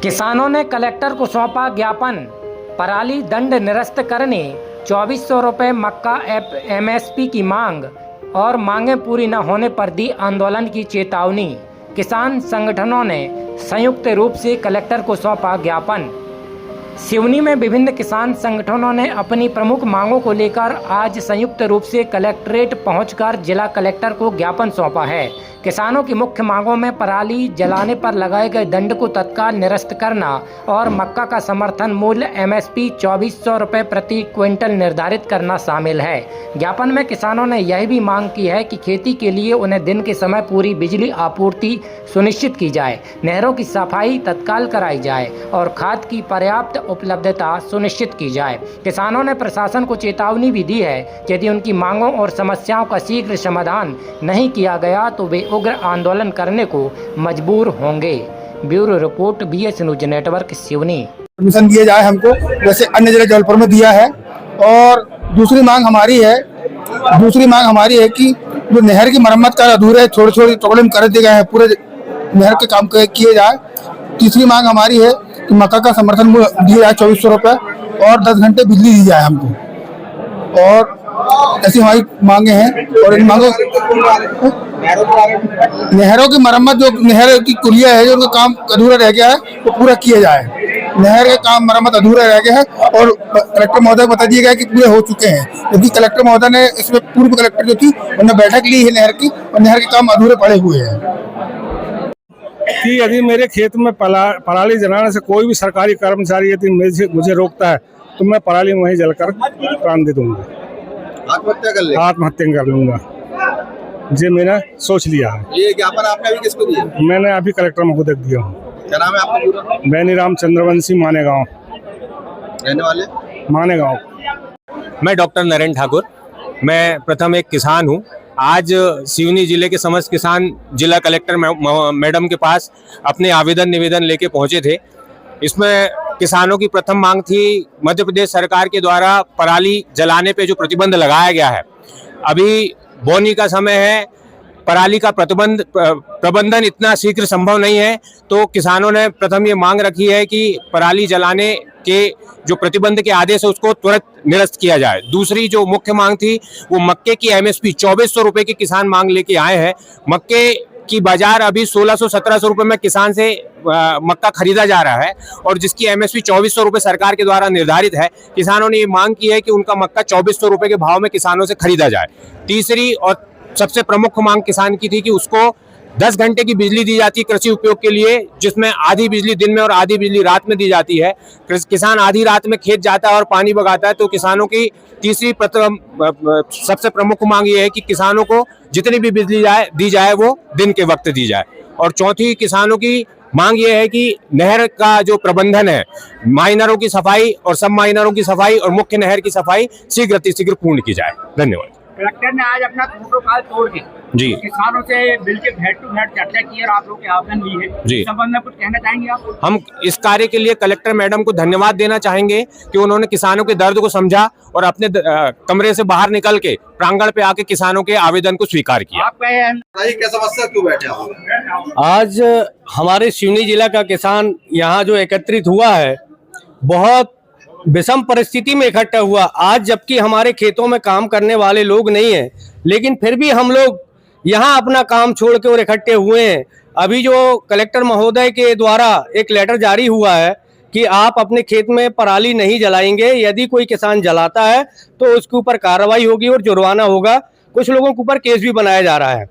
किसानों ने कलेक्टर को सौंपा ज्ञापन। पराली दंड निरस्त करने, 2400 रुपये मक्का एमएसपी की मांग और मांगें पूरी न होने पर दी आंदोलन की चेतावनी। किसान संगठनों ने संयुक्त रूप से कलेक्टर को सौंपा ज्ञापन। सिवनी में विभिन्न किसान संगठनों ने अपनी प्रमुख मांगों को लेकर आज संयुक्त रूप से कलेक्ट्रेट पहुंचकर जिला कलेक्टर को ज्ञापन सौंपा है। किसानों की मुख्य मांगों में पराली जलाने पर लगाए गए दंड को तत्काल निरस्त करना और मक्का का समर्थन मूल्य एमएसपी 2400 रुपये प्रति क्विंटल निर्धारित करना शामिल है। ज्ञापन में किसानों ने यह भी मांग की है कि खेती के लिए उन्हें दिन के समय पूरी बिजली आपूर्ति सुनिश्चित की जाए, नहरों की सफाई तत्काल कराई जाए और खाद की पर्याप्त उपलब्धता सुनिश्चित की जाए। किसानों ने प्रशासन को चेतावनी भी दी है कि यदि उनकी मांगों और समस्याओं का शीघ्र समाधान नहीं किया गया तो वे उग्र आंदोलन करने को मजबूर होंगे। Bureau report, BS news network, Seoni. Permission दिया जाए हमको, जैसे अन्य जिले जबलपुर में दिया है। और दूसरी मांग हमारी है कि जो नहर की मरम्मत का अधूरे छोटे टुकड़े में कर दिए गए हैं, पूरे नहर के काम किए जाए। तीसरी मांग हमारी है कि मक्का का समर्थन दिया जाए 2400 रुपये और 10 घंटे बिजली दी जाए हमको। और ऐसी हमारी मांगे हैं। और इन मांगों नहरों की मरम्मत, जो नहर की कुलिया है जो उनका काम अधूरा रह गया है वो पूरा किया जाए। नहर के काम मरम्मत अधूरा रह गया है और कलेक्टर महोदय को बता दिया गया कि पूरे हो चुके हैं, क्योंकि कलेक्टर महोदय ने इसमें पूर्व कलेक्टर जो थी उन्होंने बैठक ली है नहर की, और नहर के काम अधूरे पड़े हुए हैं। कि यदि मेरे खेत में पराली जलाने से कोई भी सरकारी कर्मचारी यदि मुझे रोकता है तो मैं पराली में वहीं जलकर प्राण दे दूंगा, आत्महत्या कर लूंगा। ये मैंने सोच लिया है। ये ज्ञापन आपने अभी किसको दिया? मैंने अभी कलेक्टर महोदय को दिया हूँ। क्या नाम है आपका पूरा? बैनीराम चंद्रवंशी, मानेगांव। रहने वाले? मानेगांव। मैं डॉक्टर नरेंद्र ठाकुर, मैं प्रथम एक किसान हूँ। आज सिवनी जिले के समस्त किसान जिला कलेक्टर मैडम के पास अपने आवेदन निवेदन लेके पहुँचे थे। इसमें किसानों की प्रथम मांग थी, मध्य प्रदेश सरकार के द्वारा पराली जलाने पे जो प्रतिबंध लगाया गया है, अभी बोनी का समय है, पराली का प्रबंधन इतना शीघ्र संभव नहीं है, तो किसानों ने प्रथम ये मांग रखी है कि पराली जलाने के जो प्रतिबंध के आदेश है उसको तुरंत निरस्त किया जाए। दूसरी जो मुख्य मांग थी वो मक्के की एमएसपी 2400 रुपये की किसान मांग लेके आए हैं। मक्के की बाजार अभी 1600-1700 रुपये में किसान से मक्का खरीदा जा रहा है और जिसकी एमएसपी 2400 रुपये सरकार के द्वारा निर्धारित है। किसानों ने ये मांग की है कि उनका मक्का 2400 रुपये के भाव में किसानों से खरीदा जाए। तीसरी और सबसे प्रमुख मांग किसान की थी कि उसको 10 घंटे की बिजली दी जाती है कृषि उपयोग के लिए, जिसमें आधी बिजली दिन में और आधी बिजली रात में दी जाती है। किसान आधी रात में खेत जाता है और पानी बगाता है, तो किसानों की तीसरी सबसे प्रमुख मांग ये है कि किसानों को जितनी भी बिजली दी जाए वो दिन के वक्त दी जाए। और चौथी किसानों की मांग ये है कि नहर का जो प्रबंधन है, माइनरों की सफाई और सब माइनरों की सफाई और मुख्य नहर की सफाई शीघ्र पूर्ण की जाए। धन्यवाद। कलेक्टर ने आज अपना प्रोटोकॉल तोड़ के जी किसानों से मिलकर हेड टू हेड चर्चा की और आप लोग के आवेदन ली है। जी, इस संबंध में कुछ कहना चाहेंगे आप? हम इस कार्य के लिए कलेक्टर मैडम को धन्यवाद देना चाहेंगे कि उन्होंने किसानों के दर्द को समझा और अपने कमरे से बाहर निकल के प्रांगण पे आके किसानों के आवेदन को स्वीकार किया। क्या समस्या क्यों बैठे आप? आज हमारे सिवनी जिला का किसान यहाँ जो एकत्रित हुआ है, बहुत विषम परिस्थिति में इकट्ठा हुआ। आज जबकि हमारे खेतों में काम करने वाले लोग नहीं हैं, लेकिन फिर भी हम लोग यहाँ अपना काम छोड़ के और इकट्ठे हुए हैं। अभी जो कलेक्टर महोदय के द्वारा एक लेटर जारी हुआ है कि आप अपने खेत में पराली नहीं जलाएंगे, यदि कोई किसान जलाता है तो उसके ऊपर कार्रवाई होगी और जुर्माना होगा। कुछ लोगों के ऊपर केस भी बनाया जा रहा है।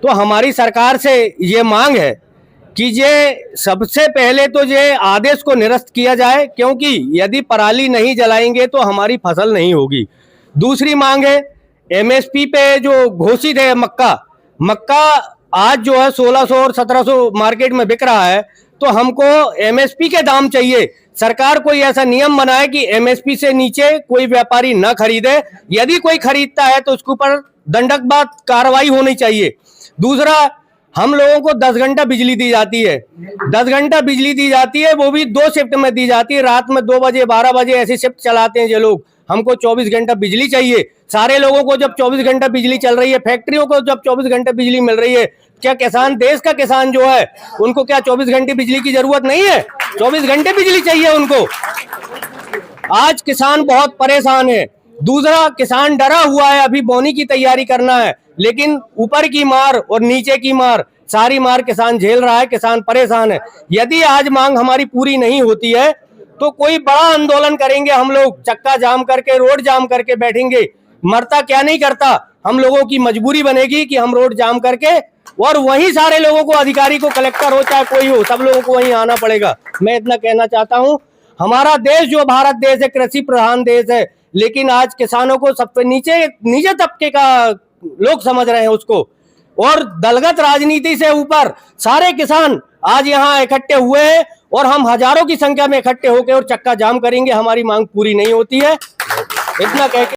तो हमारी सरकार से ये मांग है कि ये सबसे पहले तो ये आदेश को निरस्त किया जाए, क्योंकि यदि पराली नहीं जलाएंगे तो हमारी फसल नहीं होगी। दूसरी मांग है एमएसपी पे जो घोषित है मक्का आज जो है 1600 और 1700 मार्केट में बिक रहा है, तो हमको एमएसपी के दाम चाहिए। सरकार कोई ऐसा नियम बनाए कि एमएसपी से नीचे कोई व्यापारी न खरीदे, यदि कोई खरीदता है तो उसके ऊपर दंडक कार्रवाई होनी चाहिए। दूसरा, हम लोगों को 10 घंटा बिजली दी जाती है, 10 घंटा बिजली दी जाती है, वो भी 2 शिफ्ट में दी जाती है। रात में 2 बजे 12 बजे ऐसी शिफ्ट चलाते हैं ये लोग। हमको 24 घंटा बिजली चाहिए। सारे लोगों को जब 24 घंटा बिजली चल रही है, फैक्ट्रियों को जब 24 घंटे बिजली मिल रही है, क्या किसान, देश का किसान जो है, उनको क्या 24 घंटे बिजली की जरूरत नहीं है? 24 घंटे बिजली चाहिए उनको। आज किसान बहुत परेशान है। दूसरा, किसान डरा हुआ है, अभी बोनी की तैयारी करना है, लेकिन ऊपर की मार और नीचे की मार, सारी मार किसान झेल रहा है। किसान परेशान है। यदि आज मांग हमारी पूरी नहीं होती है तो कोई बड़ा आंदोलन करेंगे हम लोग, चक्का जाम करके, रोड जाम करके बैठेंगे। मरता क्या नहीं करता, हम लोगों की मजबूरी बनेगी कि हम रोड जाम करके, और वहीं सारे लोगों को, अधिकारी को, कलेक्टर हो चाहे कोई हो, सब लोगों को वहीं आना पड़ेगा। मैं इतना कहना चाहता हूं। हमारा देश जो भारत देश है, कृषि प्रधान देश है, लेकिन आज किसानों को सबसे नीचे तबके का लोग समझ रहे हैं उसको, और दलगत राजनीति से ऊपर सारे किसान आज यहाँ इकट्ठे हुए हैं, और हम हजारों की संख्या में इकट्ठे होकर और चक्का जाम करेंगे। हमारी मांग पूरी नहीं होती है, इतना कह के